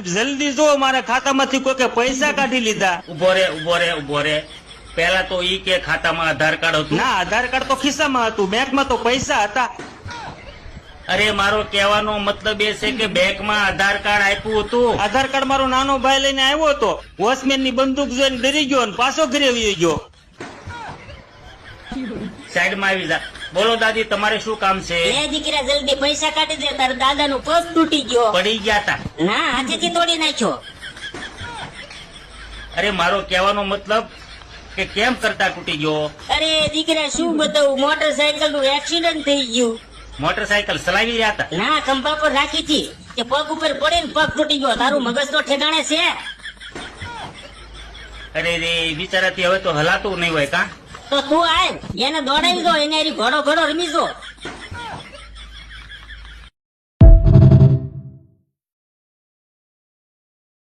જલ્દી જો, મારા ખાતામાંથી કોઈ પૈસા કાઢી લીધા. ઉભો રે પેલા તો ઈ કે ખાતામાં આધાર કાર્ડ હતું. ના, આધાર કાર્ડ તો ખિસ્સામાં હતું, બેંકમાં તો પૈસા હતા. અરે મારો કહેવાનો મતલબ એ છે કે બેંકમાં આધાર કાર્ડ આપ્યું હતું. આધાર કાર્ડ મારો નાનો ભાઈ લઈને આવ્યો હતો, વોચમેન ની બંદૂક જોઈને ડરી ગયો અને પાછો ઘરે વયો ગયો. સાઈડમાં આવી જા. બોલો દાદી, તમારે શું કામ છે? એ દીકરા જલ્દી પૈસા કાઢી દે, તારા દાદા નું પગ તૂટી ગયો. પડી ગયા તા? ના, હાથેથી તોડી નાખ્યો. અરે મારો કહેવાનો મતલબ કે કેમ કરતા તૂટી ગયો? અરે દીકરા શું બતાવું, મોટરસાયકલ નું એક્સિડન્ટ થઈ ગયું. મોટરસાયકલ ચલાવી રહ્યા હતા? ના, ખંભા પર રાખી હતી, તે પગ ઉપર પડીને પગ તૂટી ગયો. તારું મગજ તો ઠેકાણે છે? અરે રે, બિચારાથી હવે તો હલાતું નહીં હોય કા? તો તું આય, એને દોડાવી દો, એને ઘોડો રમી દો.